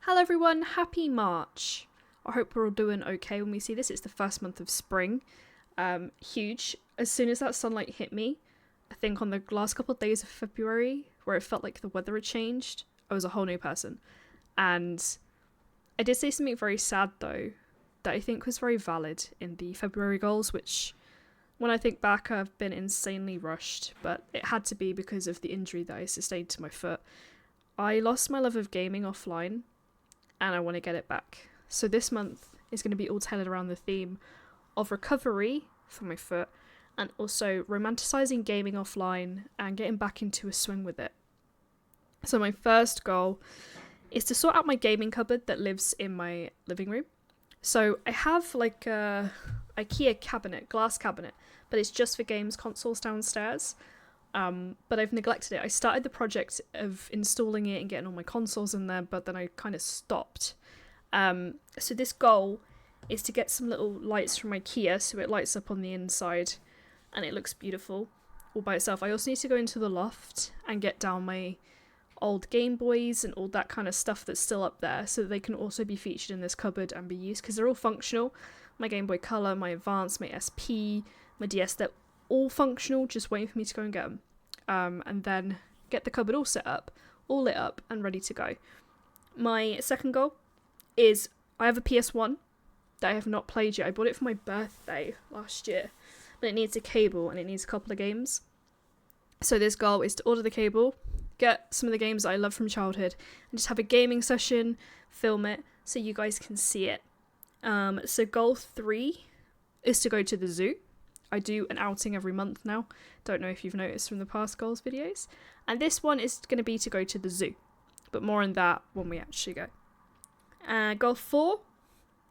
Hello everyone, happy March. I hope we're all doing okay when we see this. It's the first month of spring. Huge. As soon as that sunlight hit me, I think on the last couple of days of February, where it felt like the weather had changed, I was a whole new person. And I did say something very sad though, that I think was very valid in the February goals, which when I think back, I've been insanely rushed, but it had to be because of the injury that I sustained to my foot. I lost my love of gaming offline and I want to get it back. So this month is going to be all tailored around the theme of recovery for my foot and also romanticizing gaming offline and getting back into a swing with it. So my first goal is to sort out my gaming cupboard that lives in my living room. So I have like a IKEA cabinet, glass cabinet, but it's just for games consoles downstairs. But I've neglected it. I started the project of installing it and getting all my consoles in there, but then I kind of stopped. So this goal is to get some little lights from IKEA so it lights up on the inside and it looks beautiful all by itself. I also need to go into the loft and get down my old Game Boys and all that kind of stuff that's still up there so that they can also be featured in this cupboard and be used because they're all functional. My Game Boy Color, my Advance, my SP, my DS, they're all functional, just waiting for me to go and get them. And then get the cupboard all set up, all lit up and ready to go. My second goal is I have a PS1 that I have not played yet. I bought it for my birthday last year, but it needs a cable and it needs a couple of games. So this goal is to order the cable, get some of the games that I love from childhood, and just have a gaming session, film it, so you guys can see it. So goal 3 is to go to the zoo. I do an outing every month now. Don't know if you've noticed from the past goals videos. And this one is going to be to go to the zoo. But more on that when we actually go. Goal 4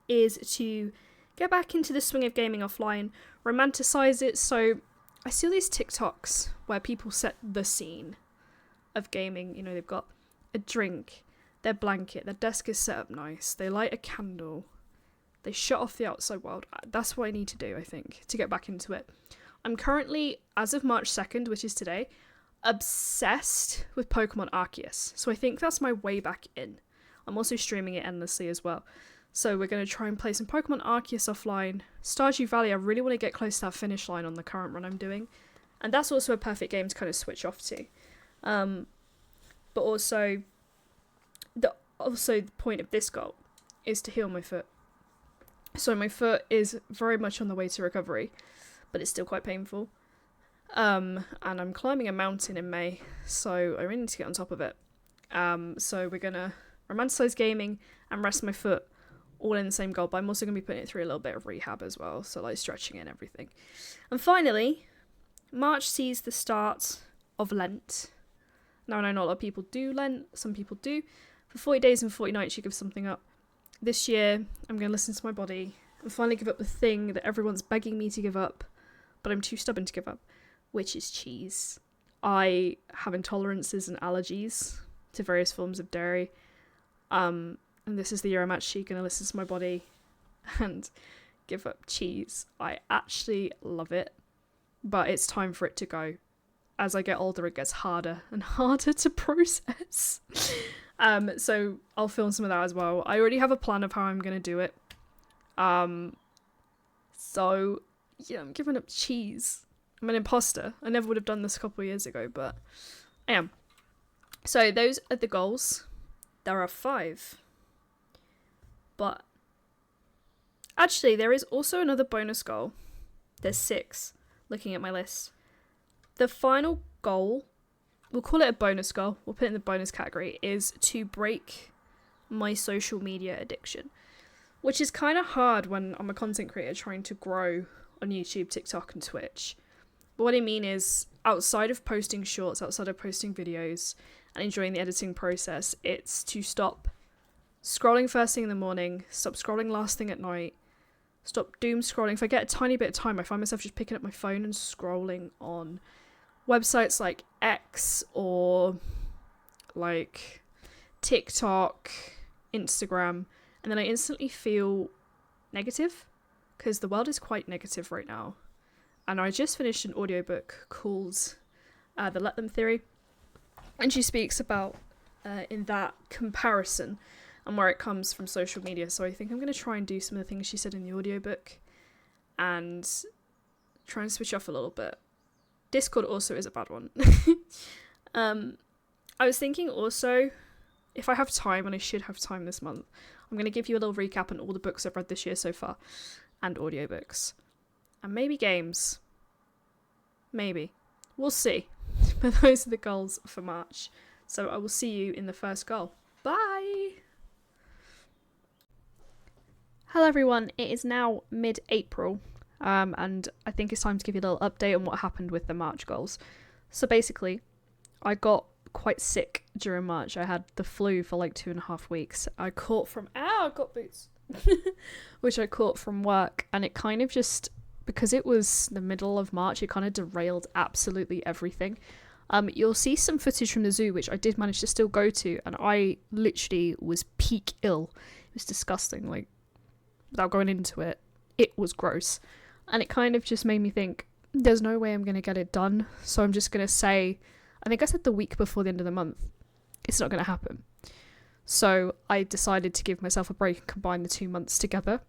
is to get back into the swing of gaming offline, romanticize it. So I see all these TikToks where people set the scene of gaming. You know, they've got a drink, their blanket, their desk is set up nice, they light a candle, they shut off the outside world. That's what I need to do, I think, to get back into it. I'm currently, as of March 2nd, which is today, obsessed with Pokemon Arceus. So I think that's my way back in. I'm also streaming it endlessly as well. So we're going to try and play some Pokemon Arceus offline. Stardew Valley, I really want to get close to that finish line on the current run I'm doing. And that's also a perfect game to kind of switch off to. But also the point of this goal is to heal my foot. So my foot is very much on the way to recovery, but it's still quite painful. And I'm climbing a mountain in May, so I really need to get on top of it. So we're gonna romanticize gaming and rest my foot all in the same goal, but I'm also gonna be putting it through a little bit of rehab as well, so like stretching it and everything. And finally, March sees the start of Lent. Now I know not a lot of people do Lent, some people do. For 40 days and 40 nights you give something up. This year, I'm going to listen to my body and finally give up the thing that everyone's begging me to give up, but I'm too stubborn to give up, which is cheese. I have intolerances and allergies to various forms of dairy, and this is the year I'm actually going to listen to my body and give up cheese. I actually love it, but it's time for it to go. As I get older, it gets harder and harder to process. So I'll film some of that as well. I already have a plan of how I'm going to do it. So yeah, I'm giving up cheese. I'm an imposter. I never would have done this a couple of years ago, but I am. So those are the goals. There are 5. But actually, there is also another bonus goal. There's 6, looking at my list. The final goal, we'll call it a bonus goal, we'll put it in the bonus category, is to break my social media addiction, which is kind of hard when I'm a content creator trying to grow on YouTube, TikTok and Twitch. But what I mean is, outside of posting shorts, outside of posting videos and enjoying the editing process, it's to stop scrolling first thing in the morning, stop scrolling last thing at night, stop doom scrolling. If I get a tiny bit of time, I find myself just picking up my phone and scrolling on websites like X or like TikTok, Instagram, and then I instantly feel negative because the world is quite negative right now. And I just finished an audiobook called The Let Them Theory, and she speaks about in that comparison and where it comes from social media. So I think I'm going to try and do some of the things she said in the audiobook and try and switch off a little bit. Discord also is a bad one. I was thinking also, if I have time, and I should have time this month, I'm going to give you a little recap on all the books I've read this year so far, and audiobooks. And maybe games. Maybe. We'll see. But those are the goals for March. So I will see you in the first goal. Bye! Hello everyone, it is now mid-April, and I think it's time to give you a little update on what happened with the March goals. So basically, I got quite sick during March. I had the flu for like 2.5 weeks. I caught from... I've got boots! Which I caught from work, and it kind of just... Because it was the middle of March, it kind of derailed absolutely everything. You'll see some footage from the zoo, which I did manage to still go to, and I literally was peak ill. It was disgusting, like, without going into it, it was gross. And it kind of just made me think, there's no way I'm going to get it done, so I'm just going to say, I think I said the week before the end of the month, it's not going to happen. So I decided to give myself a break and combine the 2 months together.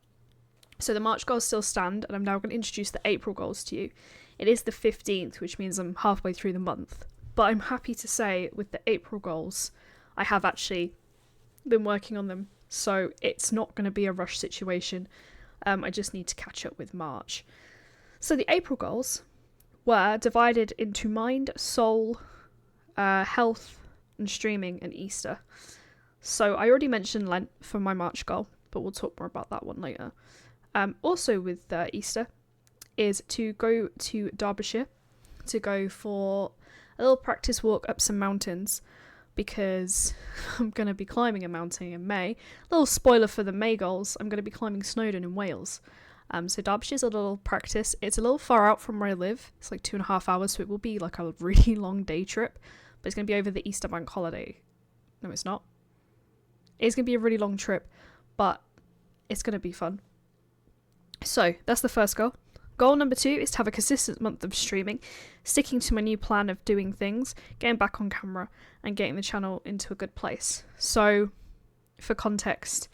So the March goals still stand, and I'm now going to introduce the April goals to you. It is the 15th, which means I'm halfway through the month. But I'm happy to say, with the April goals, I have actually been working on them. So it's not going to be a rush situation. I just need to catch up with March. So the April goals were divided into mind, soul, health, and streaming, and Easter. So I already mentioned Lent for my March goal, but we'll talk more about that one later. Also with Easter is to go to Derbyshire to go for a little practice walk up some mountains, because I'm going to be climbing a mountain in May. Little spoiler for the May goals, I'm going to be climbing Snowdon in Wales. So Derbyshire's a little practice. It's a little far out from where I live. It's like 2.5 hours, so it will be like a really long day trip. But it's going to be over the Easter bank holiday. No, it's not. It's going to be a really long trip, but it's going to be fun. So that's the first goal. Goal number 2 is to have a consistent month of streaming, sticking to my new plan of doing things, getting back on camera, and getting the channel into a good place. So, for context,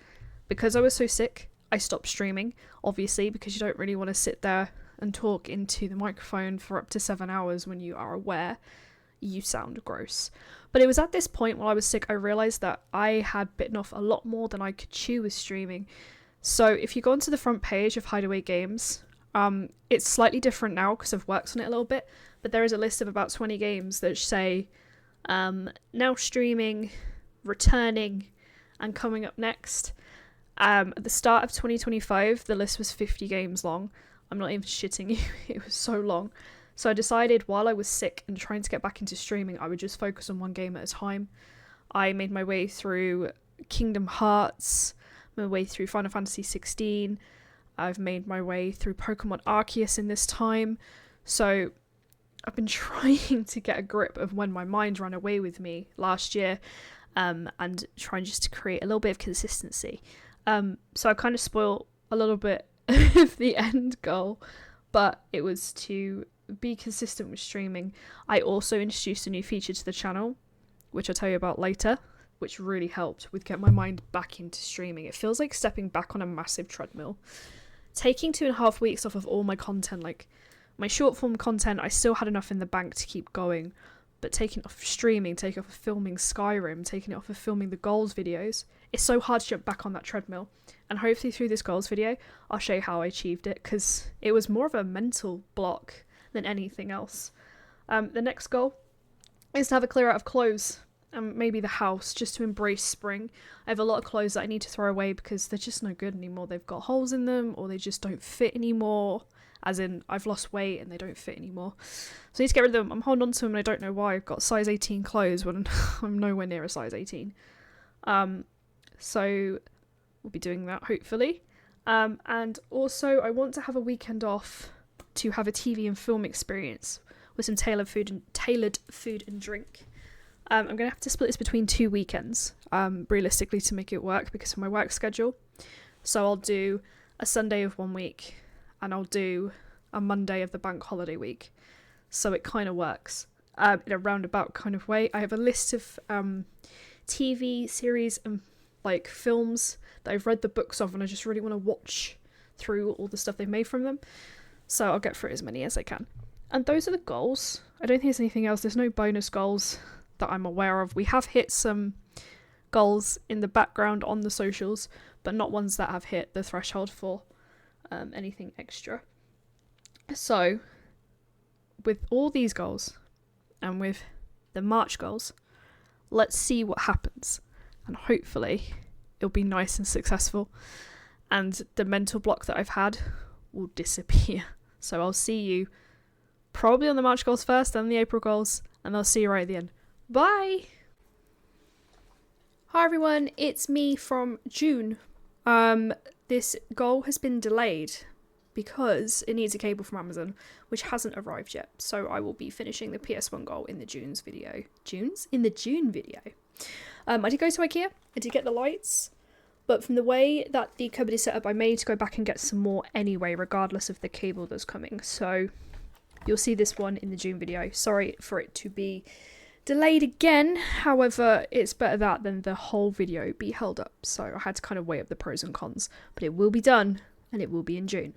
because I was so sick, I stopped streaming, obviously, because you don't really want to sit there and talk into the microphone for up to 7 hours when you are aware you sound gross. But it was at this point while I was sick, I realised that I had bitten off a lot more than I could chew with streaming. So if you go onto the front page of Hideaway Games, it's slightly different now because I've worked on it a little bit, but there is a list of about 20 games that say now streaming, returning, and coming up next. At the start of 2025, the list was 50 games long. I'm not even shitting you, it was so long. So I decided while I was sick and trying to get back into streaming, I would just focus on one game at a time. I made my way through Kingdom Hearts, my way through Final Fantasy 16. I've made my way through Pokemon Arceus in this time. So I've been trying to get a grip of when my mind ran away with me last year, and trying just to create a little bit of consistency. So I kind of spoiled a little bit of the end goal, but it was to be consistent with streaming. I also introduced a new feature to the channel, which I'll tell you about later, which really helped with getting my mind back into streaming. It feels like stepping back on a massive treadmill. Taking 2.5 weeks off of all my content, like my short form content, I still had enough in the bank to keep going, but taking it off of streaming, taking it off of filming Skyrim, taking it off of filming the goals videos, it's so hard to jump back on that treadmill. And hopefully through this goals video, I'll show you how I achieved it, because it was more of a mental block than anything else. The next goal is to have a clear out of clothes, and maybe the house, just to embrace spring. I have a lot of clothes that I need to throw away because they're just no good anymore. They've got holes in them, or they just don't fit anymore. As in, I've lost weight and they don't fit anymore. So I need to get rid of them. I'm holding on to them and I don't know why. I've got size 18 clothes when I'm nowhere near a size 18. So we'll be doing that, hopefully. And also, I want to have a weekend off to have a TV and film experience with some tailored food and drink. I'm going to have to split this between 2 weekends, realistically, to make it work because of my work schedule. So I'll do a Sunday of 1 week and I'll do a Monday of the bank holiday week. So it kind of works in a roundabout kind of way. I have a list of TV series and like films that I've read the books of, and I just really want to watch through all the stuff they've made from them. So I'll get through as many as I can. And those are the goals. I don't think there's anything else. There's no bonus goals that I'm aware of. We have hit some goals in the background on the socials, but not ones that have hit the threshold for anything extra. So with all these goals and with the March goals, let's see what happens, and hopefully it'll be nice and successful and the mental block that I've had will disappear. So I'll see you probably on the March goals first, then the April goals, and I'll see you right at the end. Bye! Hi everyone, it's me from June. This goal has been delayed because it needs a cable from Amazon, which hasn't arrived yet. So I will be finishing the PS1 goal in the June video. In the June video. I did go to IKEA, I did get the lights, but from the way that the cupboard is set up, I may need to go back and get some more anyway, regardless of the cable that's coming. So you'll see this one in the June video. Sorry for it to be delayed again. However, it's better that than the whole video be held up. So I had to kind of weigh up the pros and cons, but it will be done and it will be in June.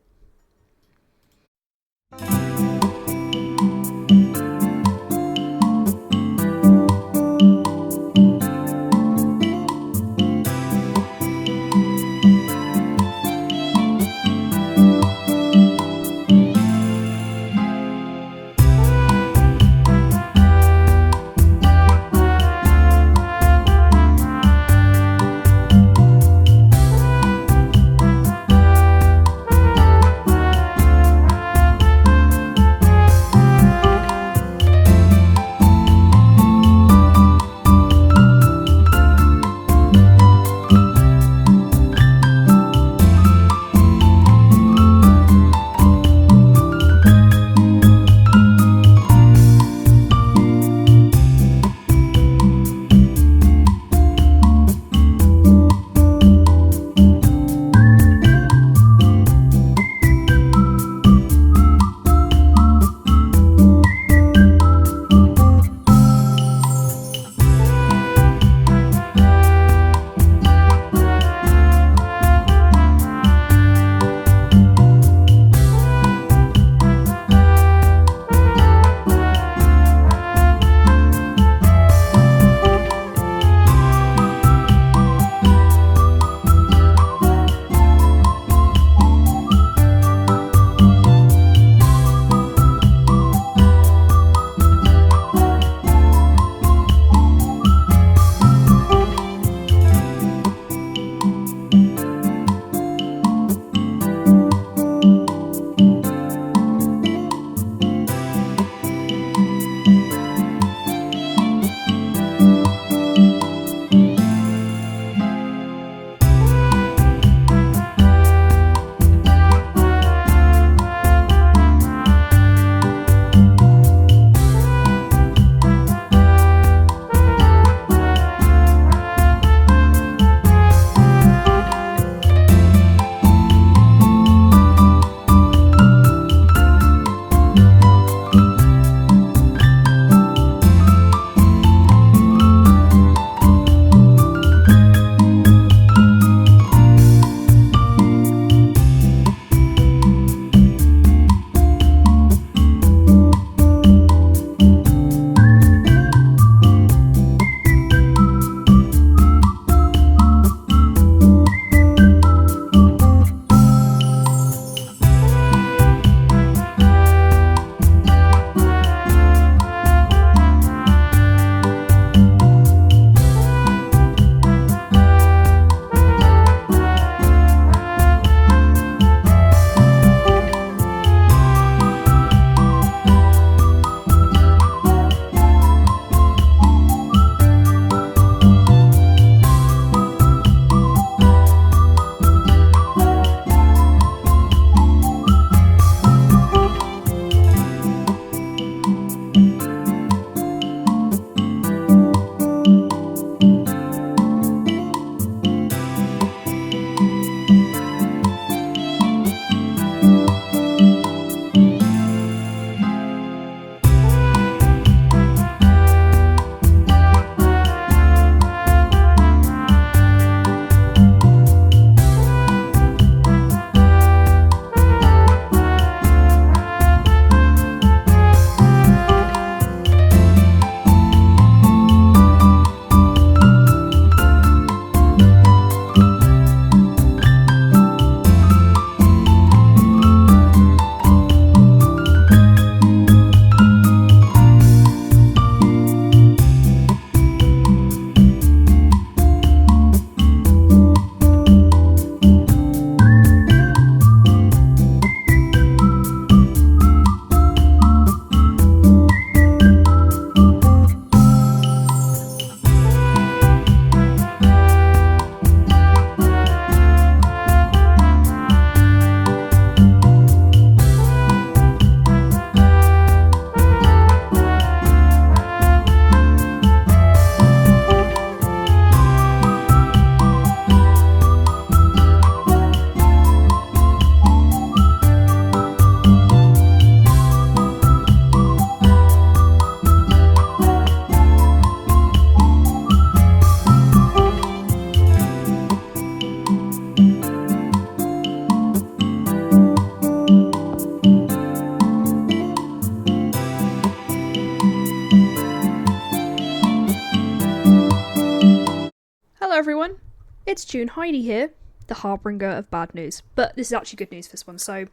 it's June Heidi here, the harbinger of bad news. But this is actually good news for this one. So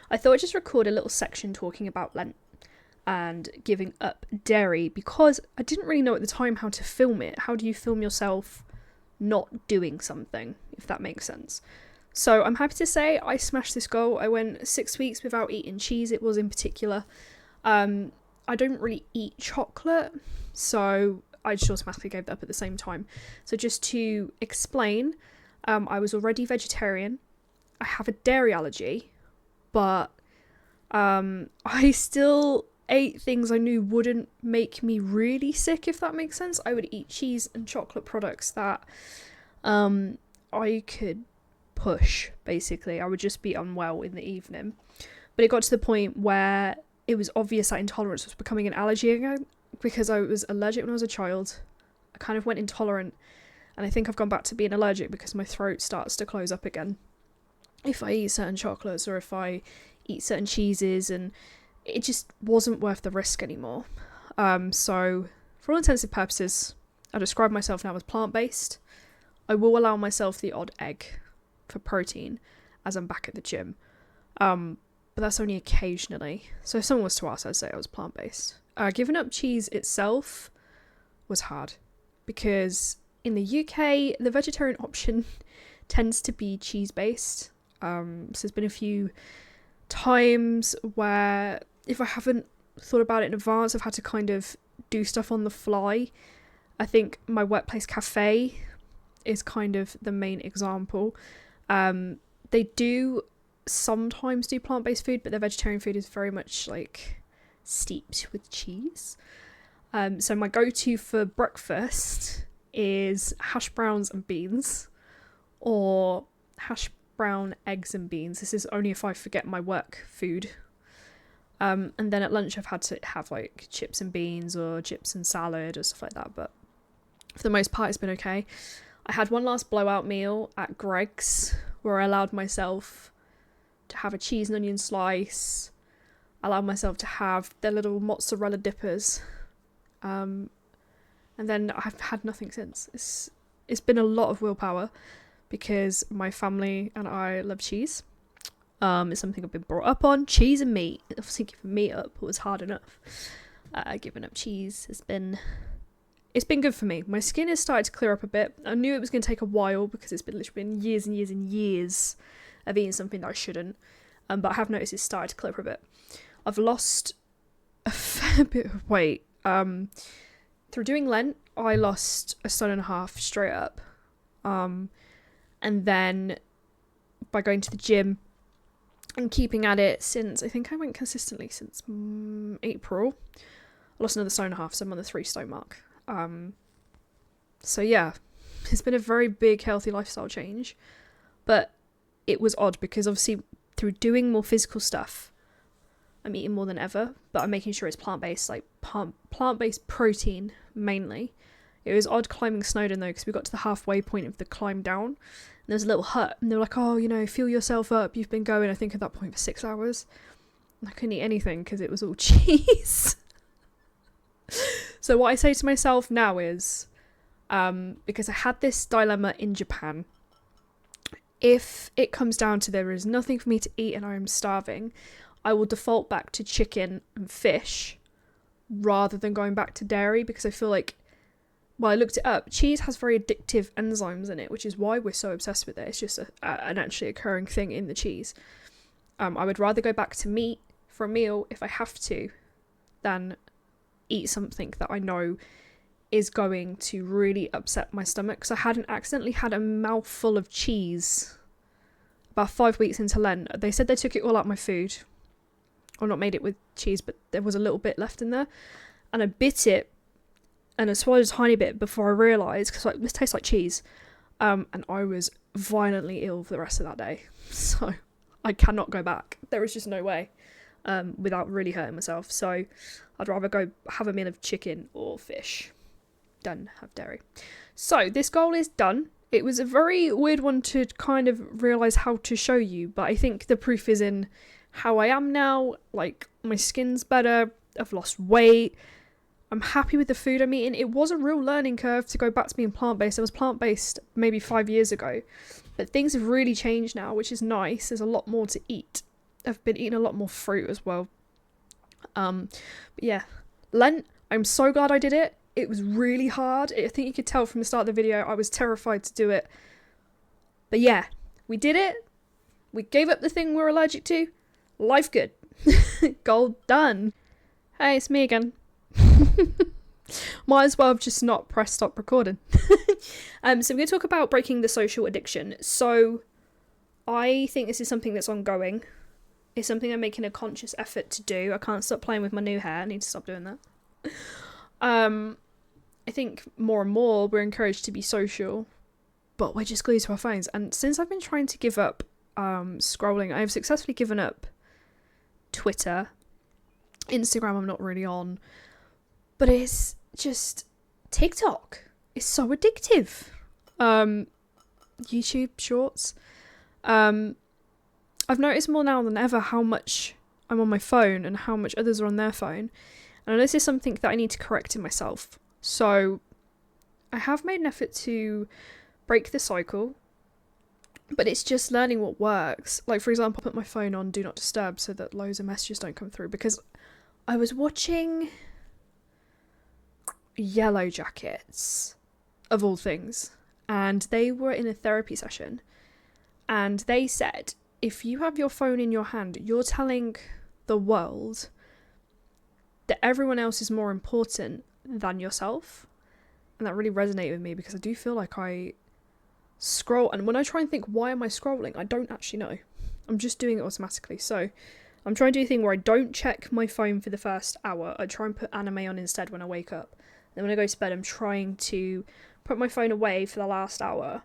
I thought I'd just record a little section talking about Lent and giving up dairy, because I didn't really know at the time how to film it. How do you film yourself not doing something, if that makes sense? So I'm happy to say I smashed this goal. I went 6 weeks without eating cheese, it was in particular. I don't really eat chocolate, so I just automatically gave that up at the same time. So just to explain, I was already vegetarian. I have a dairy allergy, but I still ate things I knew wouldn't make me really sick, if that makes sense. I would eat cheese and chocolate products that I could push, basically. I would just be unwell in the evening. But it got to the point where it was obvious that intolerance was becoming an allergy again, because I was allergic when I was a child. I kind of went intolerant, and I think I've gone back to being allergic because my throat starts to close up again if I eat certain chocolates or if I eat certain cheeses, and it just wasn't worth the risk anymore. So for all intents and purposes, I describe myself now as plant-based. I will allow myself the odd egg for protein as I'm back at the gym, but that's only occasionally. So if someone was to ask, I'd say I was plant-based. Giving up cheese itself was hard, because in the UK the vegetarian option tends to be cheese-based. So there's been a few times where, if I haven't thought about it in advance, I've had to kind of do stuff on the fly. I think my workplace cafe is kind of the main example. They do sometimes do plant-based food, but their vegetarian food is very much like steeped with cheese. So my go-to for breakfast is hash browns and beans, or hash brown eggs and beans. This is only if I forget my work food. And then at lunch I've had to have like chips and beans or chips and salad or stuff like that, but for the most part it's been okay. I had one last blowout meal at Greggs where I allowed myself to have a cheese and onion slice. I allowed myself to have their little mozzarella dippers. And then I've had nothing since. It's been a lot of willpower, because my family and I love cheese. It's something I've been brought up on. Cheese and meat. Obviously giving meat up was hard enough. Giving up cheese has been... It's been good for me. My skin has started to clear up a bit. I knew it was going to take a while, because it's been literally been years and years and years of eating something that I shouldn't. But I have noticed it's started to clear up a bit. I've lost a fair bit of weight. Through doing Lent, I lost 1.5 stone straight up. And then by going to the gym and keeping at it since, I think I went consistently since April, I lost another 1.5 stone, so I'm on the 3 stone mark. So yeah, it's been a very big healthy lifestyle change, but it was odd because obviously through doing more physical stuff, I'm eating more than ever, but I'm making sure it's plant-based, like plant-based protein mainly. It was odd climbing Snowdon though, because we got to the halfway point of the climb down, and there's a little hut, and they were like, oh, you know, fuel yourself up, you've been going, I think at that point, for 6 hours. And I couldn't eat anything because it was all cheese. So what I say to myself now is, because I had this dilemma in Japan, if it comes down to there is nothing for me to eat and I am starving, I will default back to chicken and fish rather than going back to dairy, because I feel like, well, I looked it up, cheese has very addictive enzymes in it, which is why we're so obsessed with it. It's just an actually occurring thing in the cheese. I would rather go back to meat for a meal if I have to than eat something that I know is going to really upset my stomach, because I hadn't accidentally had a mouthful of cheese about 5 weeks into Lent. They said they took it all out my food, or not made it with cheese, but there was a little bit left in there, and I bit it and I swallowed a tiny bit before I realised, because like, this tastes like cheese, and I was violently ill for the rest of that day. So I cannot go back. There is just no way, without really hurting myself. So I'd rather go have a meal of chicken or fish than have dairy. So this goal is done. It was a very weird one to kind of realise how to show you, but I think the proof is in how I am now. Like, my skin's better, I've lost weight, I'm happy with the food I'm eating. It was a real learning curve to go back to being plant-based. I was plant-based maybe 5 years ago, but things have really changed now, which is nice. There's a lot more to eat. I've been eating a lot more fruit as well. But yeah, Lent, I'm so glad I did it. It was really hard. I think you could tell from the start of the video I was terrified to do it. But yeah, we did it. We gave up the thing we're allergic to. Life good. Goal done. Hey, it's me again. Might as well have just not pressed stop recording. So we're going to talk about breaking the social addiction. So I think this is something that's ongoing. It's something I'm making a conscious effort to do. I can't stop playing with my new hair. I need to stop doing that. I think more and more we're encouraged to be social, but we're just glued to our phones. And since I've been trying to give up scrolling, I have successfully given up Twitter. Instagram I'm not really on, but it's just TikTok. It's so addictive. YouTube shorts. I've noticed more now than ever how much I'm on my phone and how much others are on their phone. And this is something that I need to correct in myself. So I have made an effort to break the cycle, but it's just learning what works. Like, for example, I put my phone on Do Not Disturb so that loads of messages don't come through, because I was watching Yellow Jackets, of all things, and they were in a therapy session, and they said, if you have your phone in your hand, you're telling the world that everyone else is more important than yourself. And that really resonated with me, because I do feel like I scroll, and when I try and think, why am I scrolling, I don't actually know. I'm just doing it automatically. So I'm trying to do a thing where I don't check my phone for the first hour. I try and put anime on instead when I wake up. Then when I go to bed, I'm trying to put my phone away for the last hour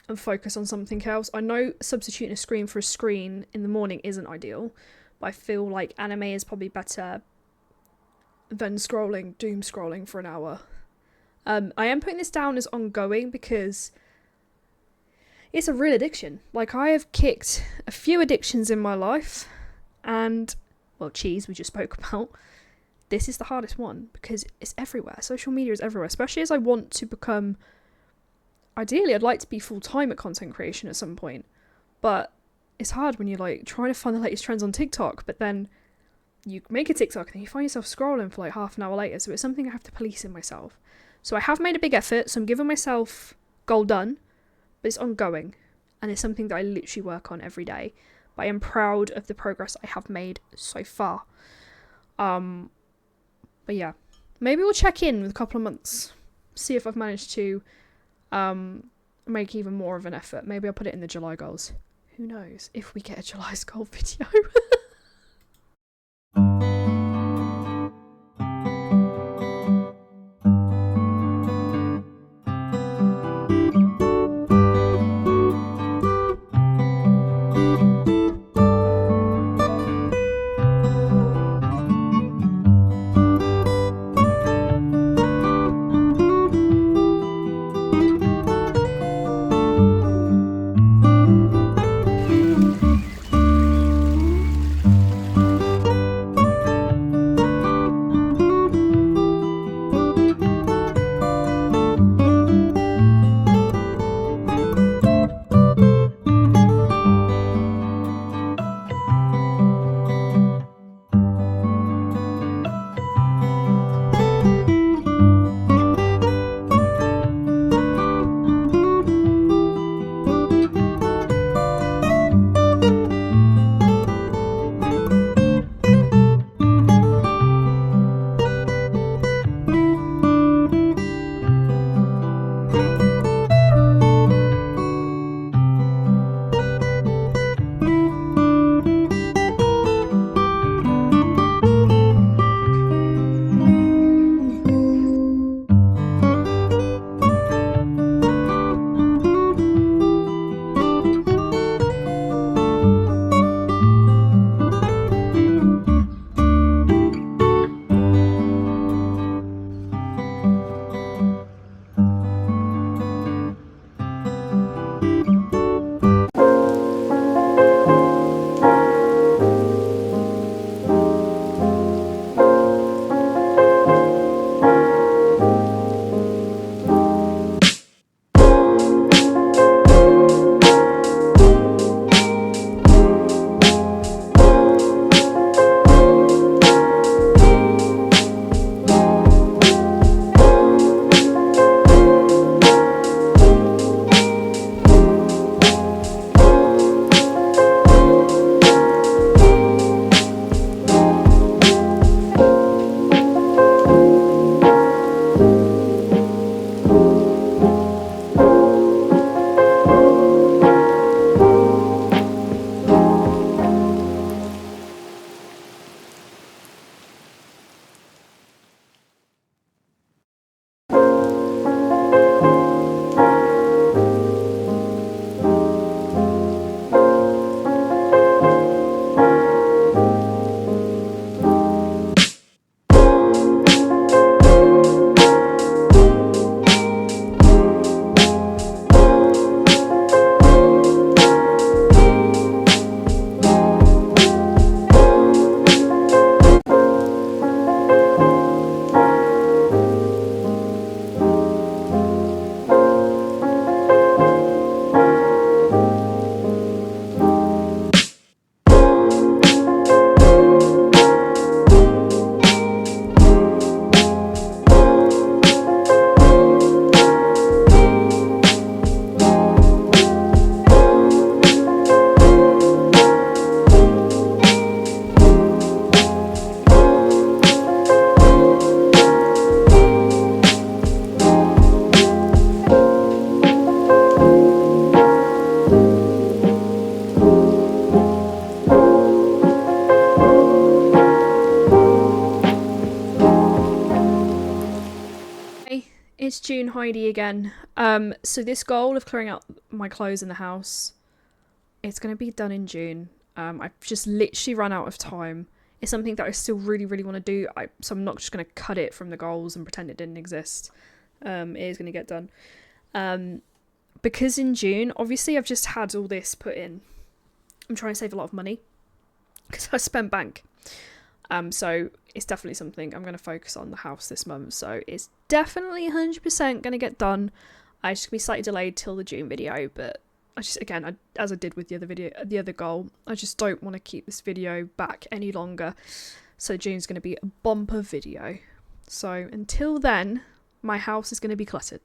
and focus on something else. I know substituting a screen for a screen in the morning isn't ideal, but I feel like anime is probably better than doom scrolling for an hour. I am putting this down as ongoing because it's a real addiction. Like, I have kicked a few addictions in my life, and, well, cheese we just spoke about. This is the hardest one because it's everywhere. Social media is everywhere, especially as I want to become, ideally I'd like to be full-time at content creation at some point, but it's hard when you're like trying to find the latest trends on TikTok, but then you make a TikTok and then you find yourself scrolling for like half an hour later. So it's something I have to police in myself. So I have made a big effort, so I'm giving myself goal done, but it's ongoing, and it's something that I literally work on every day. But I am proud of the progress I have made so far. But yeah, maybe we'll check in with a couple of months, see if I've managed to make even more of an effort. Maybe I'll put it in the July goals. Who knows if we get a July's goal video. It's June, Heidi again. So this goal of clearing out my clothes in the house, it's going to be done in June. I've just literally run out of time. It's something that I still really, really want to do. So I'm not just going to cut it from the goals and pretend it didn't exist. It is going to get done. Because in June, obviously I've just had all this put in. I'm trying to save a lot of money because I spent bank. So it's definitely something I'm going to focus on the house this month. So it's definitely 100% going to get done. I just going to be slightly delayed till the June video, but I just, again, as I did with the other goal, I just don't want to keep this video back any longer. So June's going to be a bumper video. So until then, my house is going to be cluttered.